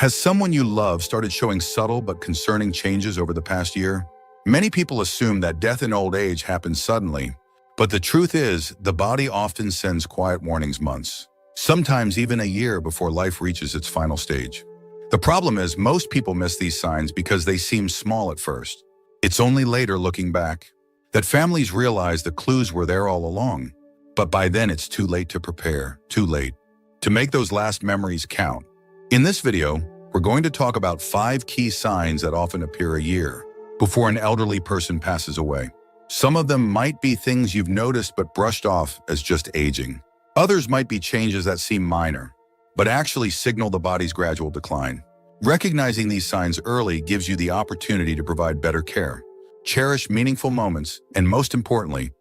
Has someone you love started showing subtle but concerning changes over the past year? Many people assume that death in old age happens suddenly, but the truth is, the body often sends quiet warnings months, sometimes even a year before life reaches its final stage. The problem is, most people miss these signs because they seem small at first. It's only later, looking back, that families realize the clues were there all along. But by then, it's too late to prepare, too late to make those last memories count. In this video, we're going to talk about 5 key signs that often appear a year before an elderly person passes away. Some of them might be things you've noticed but brushed off as just aging. Others might be changes that seem minor, but actually signal the body's gradual decline. Recognizing these signs early gives you the opportunity to provide better care, cherish meaningful moments, and most importantly,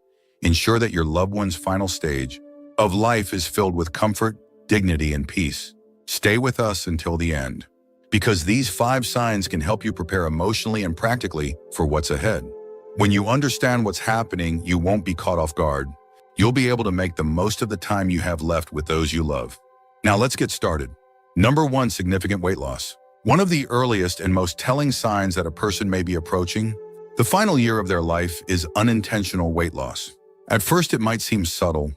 ensure that your loved one's final stage of life is filled with comfort, dignity, and peace. Stay with us until the end, because these 5 signs can help you prepare emotionally and practically for what's ahead. When you understand what's happening, you won't be caught off guard. You'll be able to make the most of the time you have left with those you love. Now let's get started. Number 1, significant weight loss. One of the earliest and most telling signs that a person may be approaching the final year of their life is unintentional weight loss. At first, it might seem subtle: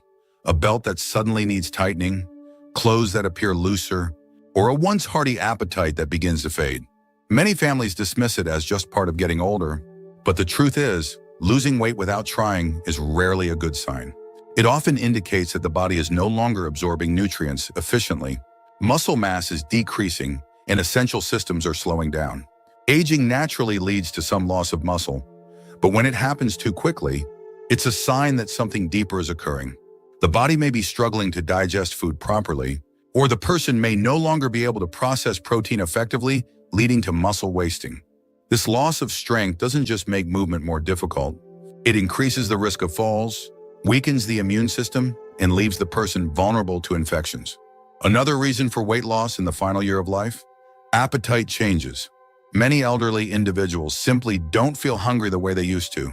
a belt that suddenly needs tightening, clothes that appear looser, or a once hearty appetite that begins to fade. Many families dismiss it as just part of getting older, but the truth is, losing weight without trying is rarely a good sign. It often indicates that the body is no longer absorbing nutrients efficiently, muscle mass is decreasing, and essential systems are slowing down. Aging naturally leads to some loss of muscle, but when it happens too quickly, it's a sign that something deeper is occurring. The body may be struggling to digest food properly, or the person may no longer be able to process protein effectively, leading to muscle wasting. This loss of strength doesn't just make movement more difficult, it increases the risk of falls, weakens the immune system, and leaves the person vulnerable to infections. Another reason for weight loss in the final year of life: appetite changes. Many elderly individuals simply don't feel hungry the way they used to.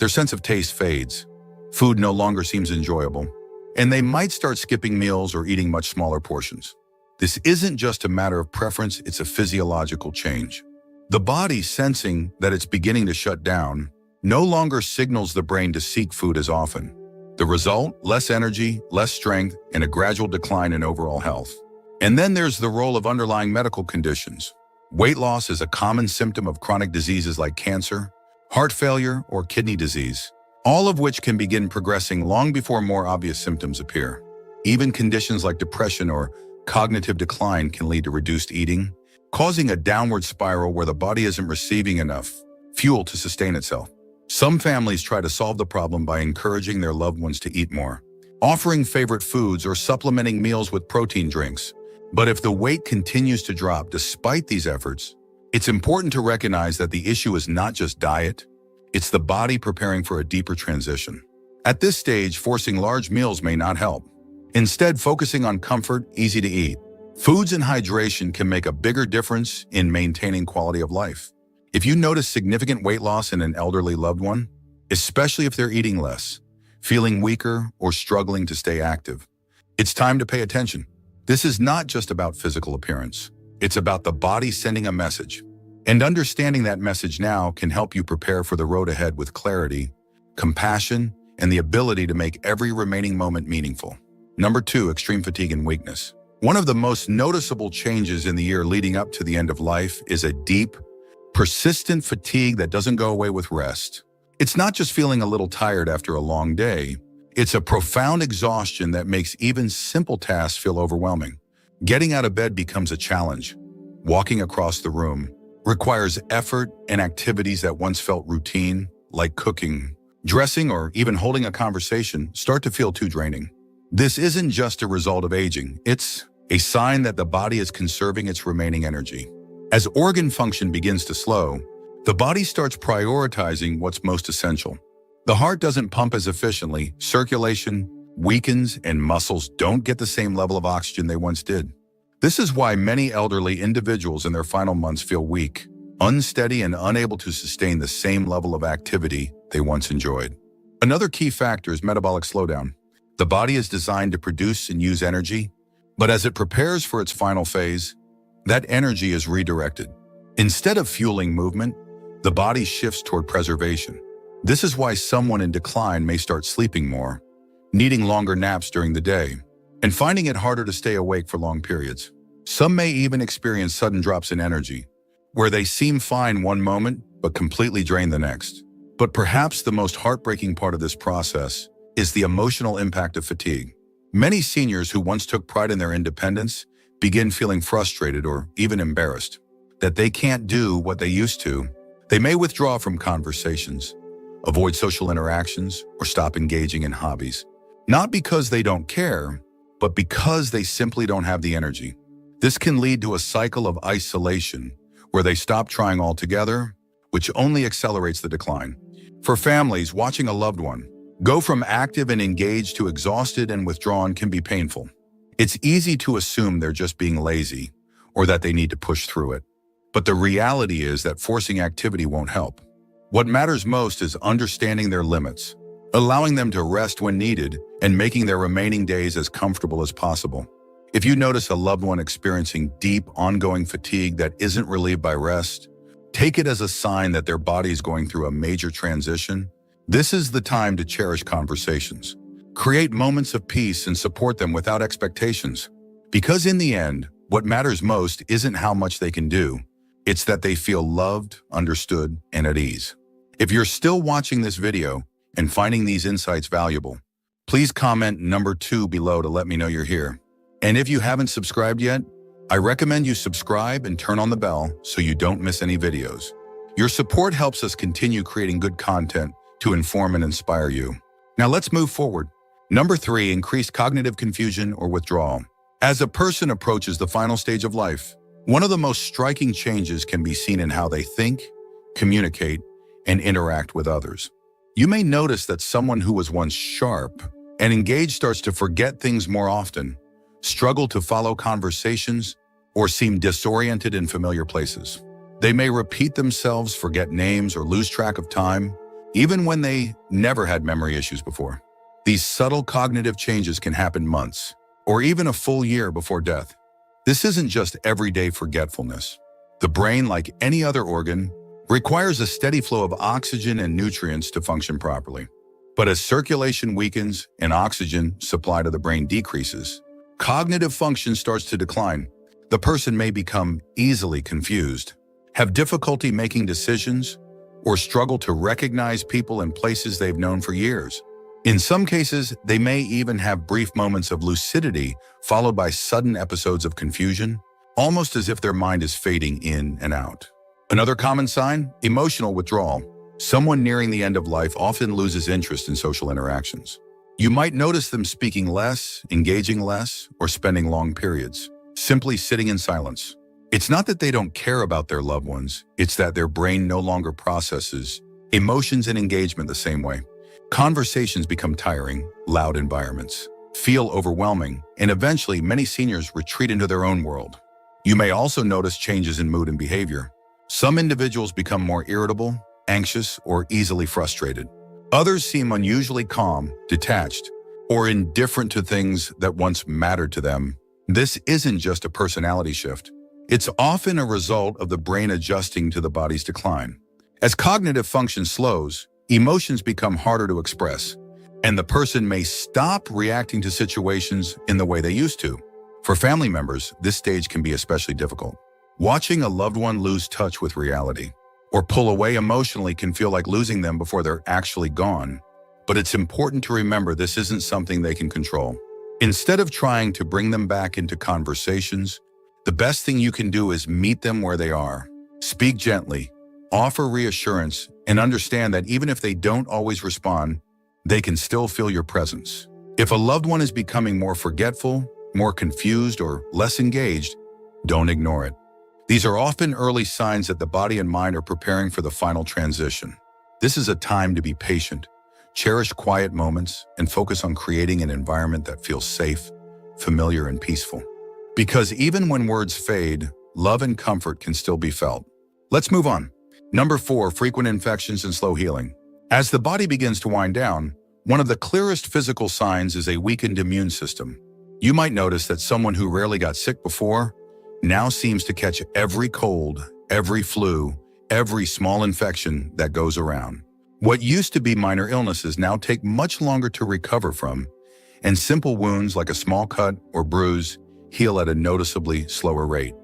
Their sense of taste fades, food no longer seems enjoyable, and they might start skipping meals or eating much smaller portions. This isn't just a matter of preference, it's a physiological change. The body, sensing that it's beginning to shut down, no longer signals the brain to seek food as often. The result: less energy, less strength, and a gradual decline in overall health. And then there's the role of underlying medical conditions. Weight loss is a common symptom of chronic diseases like cancer, heart failure, or kidney disease, all of which can begin progressing long before more obvious symptoms appear. Even conditions like depression or cognitive decline can lead to reduced eating, causing a downward spiral where the body isn't receiving enough fuel to sustain itself. Some families try to solve the problem by encouraging their loved ones to eat more, offering favorite foods or supplementing meals with protein drinks. But if the weight continues to drop despite these efforts, it's important to recognize that the issue is not just diet, it's the body preparing for a deeper transition. At this stage, forcing large meals may not help. Instead, focusing on comfort, easy to eat foods and hydration can make a bigger difference in maintaining quality of life. If you notice significant weight loss in an elderly loved one, especially if they're eating less, feeling weaker, or struggling to stay active, it's time to pay attention. This is not just about physical appearance. It's about the body sending a message. And understanding that message now can help you prepare for the road ahead with clarity, compassion, and the ability to make every remaining moment meaningful. Number 2, extreme fatigue and weakness. One of the most noticeable changes in the year leading up to the end of life is a deep, persistent fatigue that doesn't go away with rest. It's not just feeling a little tired after a long day. It's a profound exhaustion that makes even simple tasks feel overwhelming. Getting out of bed becomes a challenge. Walking across the room requires effort, and activities that once felt routine, like cooking, dressing, or even holding a conversation, start to feel too draining. This isn't just a result of aging, it's a sign that the body is conserving its remaining energy. As organ function begins to slow, the body starts prioritizing what's most essential. The heart doesn't pump as efficiently, circulation weakens, and muscles don't get the same level of oxygen they once did. This is why many elderly individuals in their final months feel weak, unsteady, and unable to sustain the same level of activity they once enjoyed. Another key factor is metabolic slowdown. The body is designed to produce and use energy, but as it prepares for its final phase, that energy is redirected. Instead of fueling movement, the body shifts toward preservation. This is why someone in decline may start sleeping more, needing longer naps during the day, and finding it harder to stay awake for long periods. Some may even experience sudden drops in energy, where they seem fine one moment but completely drained the next. But perhaps the most heartbreaking part of this process is the emotional impact of fatigue. Many seniors who once took pride in their independence begin feeling frustrated or even embarrassed that they can't do what they used to. They may withdraw from conversations, avoid social interactions, or stop engaging in hobbies. Not because they don't care, but because they simply don't have the energy. This can lead to a cycle of isolation where they stop trying altogether, which only accelerates the decline. For families, watching a loved one go from active and engaged to exhausted and withdrawn can be painful. It's easy to assume they're just being lazy or that they need to push through it. But the reality is that forcing activity won't help. What matters most is understanding their limits, allowing them to rest when needed, and making their remaining days as comfortable as possible. If you notice a loved one experiencing deep, ongoing fatigue that isn't relieved by rest, take it as a sign that their body is going through a major transition. This is the time to cherish conversations. Create moments of peace and support them without expectations. Because in the end, what matters most isn't how much they can do. It's that they feel loved, understood, and at ease. If you're still watching this video and finding these insights valuable, please comment number 2 below to let me know you're here. And if you haven't subscribed yet, I recommend you subscribe and turn on the bell so you don't miss any videos. Your support helps us continue creating good content to inform and inspire you. Now let's move forward. Number 3, increased cognitive confusion or withdrawal. As a person approaches the final stage of life, one of the most striking changes can be seen in how they think, communicate, and interact with others. You may notice that someone who was once sharp and engaged starts to forget things more often, struggle to follow conversations, or seem disoriented in familiar places. They may repeat themselves, forget names, or lose track of time, even when they never had memory issues before. These subtle cognitive changes can happen months, or even a full year before death. This isn't just everyday forgetfulness. The brain, like any other organ, requires a steady flow of oxygen and nutrients to function properly. But as circulation weakens and oxygen supply to the brain decreases, cognitive function starts to decline. The person may become easily confused, have difficulty making decisions, or struggle to recognize people and places they've known for years. In some cases, they may even have brief moments of lucidity followed by sudden episodes of confusion, almost as if their mind is fading in and out. Another common sign, emotional withdrawal. Someone nearing the end of life often loses interest in social interactions. You might notice them speaking less, engaging less, or spending long periods, simply sitting in silence. It's not that they don't care about their loved ones, it's that their brain no longer processes emotions and engagement the same way. Conversations become tiring, loud environments feel overwhelming, and eventually many seniors retreat into their own world. You may also notice changes in mood and behavior. Some individuals become more irritable, anxious, or easily frustrated. Others seem unusually calm, detached, or indifferent to things that once mattered to them. This isn't just a personality shift. It's often a result of the brain adjusting to the body's decline. As cognitive function slows, emotions become harder to express, and the person may stop reacting to situations in the way they used to. For family members, this stage can be especially difficult. Watching a loved one lose touch with reality or pull away emotionally can feel like losing them before they're actually gone. But it's important to remember this isn't something they can control. Instead of trying to bring them back into conversations, the best thing you can do is meet them where they are. Speak gently, offer reassurance, and understand that even if they don't always respond, they can still feel your presence. If a loved one is becoming more forgetful, more confused, or less engaged, don't ignore it. These are often early signs that the body and mind are preparing for the final transition. This is a time to be patient, cherish quiet moments, and focus on creating an environment that feels safe, familiar, and peaceful. Because even when words fade, love and comfort can still be felt. Let's move on. Number 4, frequent infections and slow healing. As the body begins to wind down, one of the clearest physical signs is a weakened immune system. You might notice that someone who rarely got sick before now seems to catch every cold, every flu, every small infection that goes around. What used to be minor illnesses now take much longer to recover from, and simple wounds like a small cut or bruise heal at a noticeably slower rate.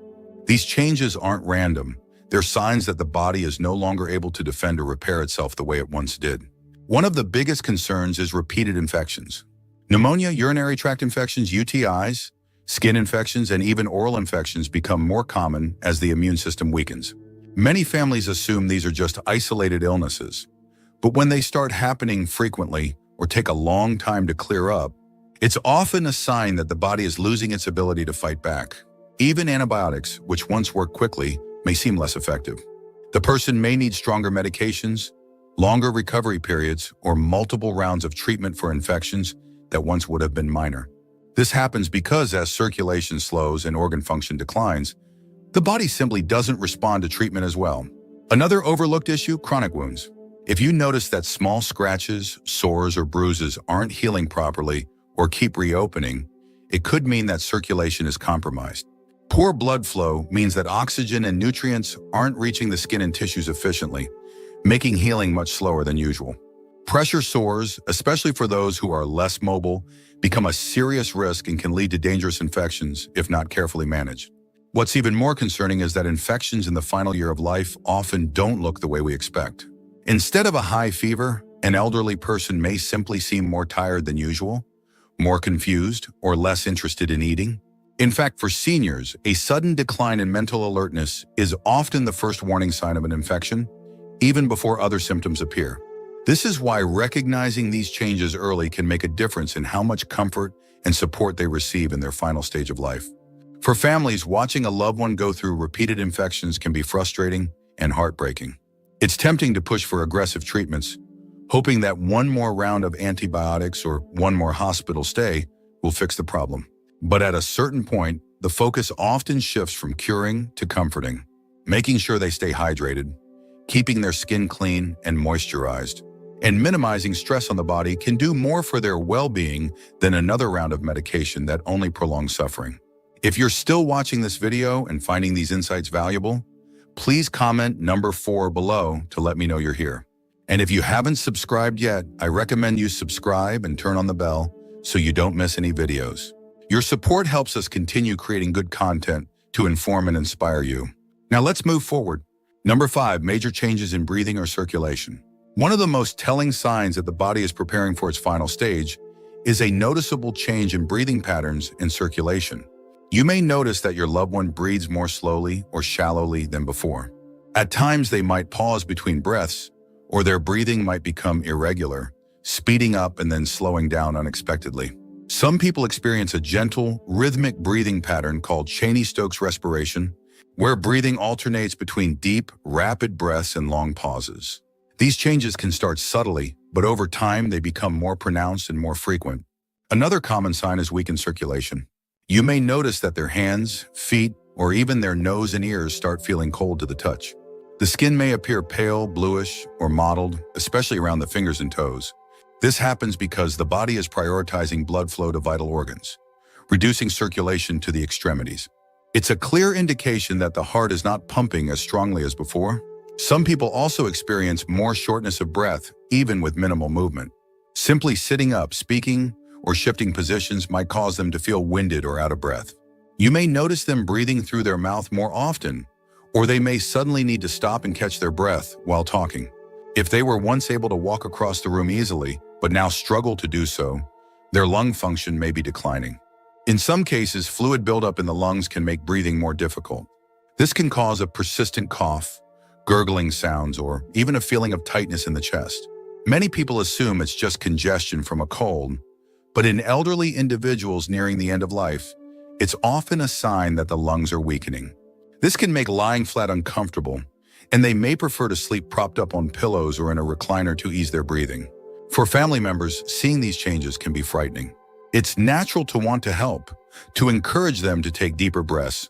These changes aren't random. They're signs that the body is no longer able to defend or repair itself the way it once did. One of the biggest concerns is repeated infections. Pneumonia, urinary tract infections, UTIs, skin infections, and even oral infections become more common as the immune system weakens. Many families assume these are just isolated illnesses, but when they start happening frequently or take a long time to clear up, it's often a sign that the body is losing its ability to fight back. Even antibiotics, which once worked quickly, may seem less effective. The person may need stronger medications, longer recovery periods, or multiple rounds of treatment for infections that once would have been minor. This happens because as circulation slows and organ function declines, the body simply doesn't respond to treatment as well. Another overlooked issue, chronic wounds. If you notice that small scratches, sores, or bruises aren't healing properly or keep reopening, it could mean that circulation is compromised. Poor blood flow means that oxygen and nutrients aren't reaching the skin and tissues efficiently, making healing much slower than usual. Pressure sores, especially for those who are less mobile, become a serious risk and can lead to dangerous infections if not carefully managed. What's even more concerning is that infections in the final year of life often don't look the way we expect. Instead of a high fever, an elderly person may simply seem more tired than usual, more confused, or less interested in eating. In fact, for seniors, a sudden decline in mental alertness is often the first warning sign of an infection, even before other symptoms appear. This is why recognizing these changes early can make a difference in how much comfort and support they receive in their final stage of life. For families, watching a loved one go through repeated infections can be frustrating and heartbreaking. It's tempting to push for aggressive treatments, hoping that one more round of antibiotics or one more hospital stay will fix the problem. But at a certain point, the focus often shifts from curing to comforting, making sure they stay hydrated, keeping their skin clean and moisturized, and minimizing stress on the body can do more for their well-being than another round of medication that only prolongs suffering. If you're still watching this video and finding these insights valuable, please comment number 4 below to let me know you're here. And if you haven't subscribed yet, I recommend you subscribe and turn on the bell so you don't miss any videos. Your support helps us continue creating good content to inform and inspire you. Now let's move forward. Number 5, major changes in breathing or circulation. One of the most telling signs that the body is preparing for its final stage is a noticeable change in breathing patterns and circulation. You may notice that your loved one breathes more slowly or shallowly than before. At times, they might pause between breaths, or their breathing might become irregular, speeding up and then slowing down unexpectedly. Some people experience a gentle, rhythmic breathing pattern called Cheyne-Stokes respiration, where breathing alternates between deep, rapid breaths and long pauses. These changes can start subtly, but over time they become more pronounced and more frequent. Another common sign is weakened circulation. You may notice that their hands, feet, or even their nose and ears start feeling cold to the touch. The skin may appear pale, bluish, or mottled, especially around the fingers and toes. This happens because the body is prioritizing blood flow to vital organs, reducing circulation to the extremities. It's a clear indication that the heart is not pumping as strongly as before. Some people also experience more shortness of breath, even with minimal movement. Simply sitting up, speaking, or shifting positions might cause them to feel winded or out of breath. You may notice them breathing through their mouth more often, or they may suddenly need to stop and catch their breath while talking. If they were once able to walk across the room easily, but now struggle to do so, their lung function may be declining. In some cases, fluid buildup in the lungs can make breathing more difficult. This can cause a persistent cough, gurgling sounds, or even a feeling of tightness in the chest. Many people assume it's just congestion from a cold, but in elderly individuals nearing the end of life, it's often a sign that the lungs are weakening. This can make lying flat uncomfortable, and they may prefer to sleep propped up on pillows or in a recliner to ease their breathing. For family members, seeing these changes can be frightening. It's natural to want to help, to encourage them to take deeper breaths,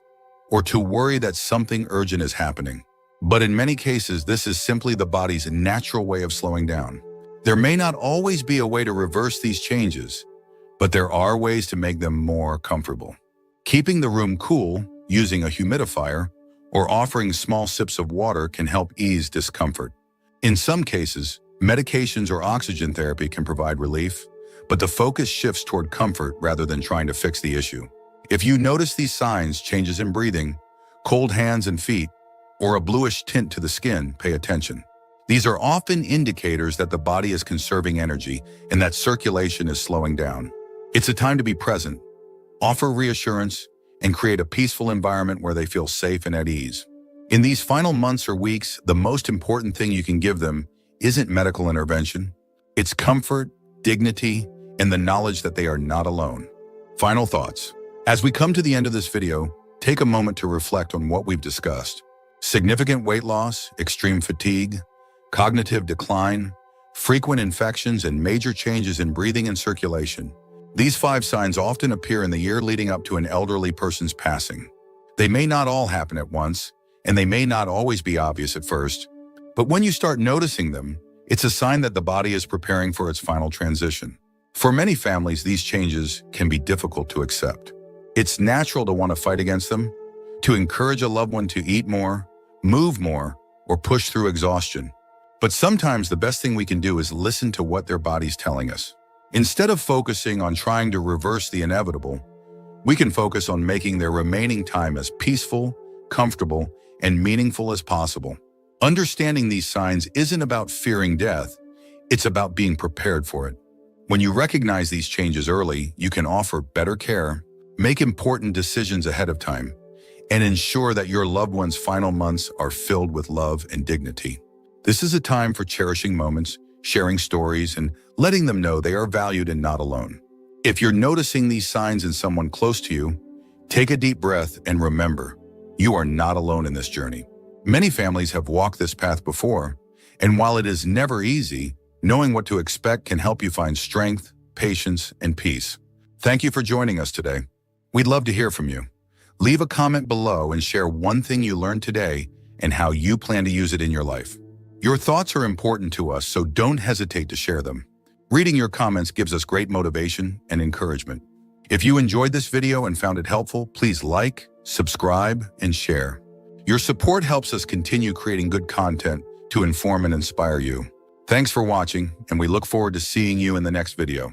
or to worry that something urgent is happening. But in many cases, this is simply the body's natural way of slowing down. There may not always be a way to reverse these changes, but there are ways to make them more comfortable. Keeping the room cool, using a humidifier, or offering small sips of water can help ease discomfort. In some cases, medications or oxygen therapy can provide relief, but the focus shifts toward comfort rather than trying to fix the issue. If you notice these signs, changes in breathing, cold hands and feet, or a bluish tint to the skin, pay attention. These are often indicators that the body is conserving energy and that circulation is slowing down. It's a time to be present, offer reassurance, and create a peaceful environment where they feel safe and at ease. In these final months or weeks, the most important thing you can give them isn't medical intervention. It's comfort, dignity, and the knowledge that they are not alone. Final thoughts. As we come to the end of this video, take a moment to reflect on what we've discussed. Significant weight loss, extreme fatigue, cognitive decline, frequent infections, and major changes in breathing and circulation. These 5 signs often appear in the year leading up to an elderly person's passing. They may not all happen at once, and they may not always be obvious at first, but when you start noticing them, it's a sign that the body is preparing for its final transition. For many families, these changes can be difficult to accept. It's natural to want to fight against them, to encourage a loved one to eat more, move more, or push through exhaustion. But sometimes the best thing we can do is listen to what their body's telling us. Instead of focusing on trying to reverse the inevitable, we can focus on making their remaining time as peaceful, comfortable, and meaningful as possible. Understanding these signs isn't about fearing death, it's about being prepared for it. When you recognize these changes early, you can offer better care, make important decisions ahead of time, and ensure that your loved one's final months are filled with love and dignity. This is a time for cherishing moments, sharing stories, and letting them know they are valued and not alone. If you're noticing these signs in someone close to you, take a deep breath and remember, you are not alone in this journey. Many families have walked this path before, and while it is never easy, knowing what to expect can help you find strength, patience, and peace. Thank you for joining us today. We'd love to hear from you. Leave a comment below and share one thing you learned today and how you plan to use it in your life. Your thoughts are important to us, so don't hesitate to share them. Reading your comments gives us great motivation and encouragement. If you enjoyed this video and found it helpful, please like, subscribe, and share. Your support helps us continue creating good content to inform and inspire you. Thanks for watching, and we look forward to seeing you in the next video.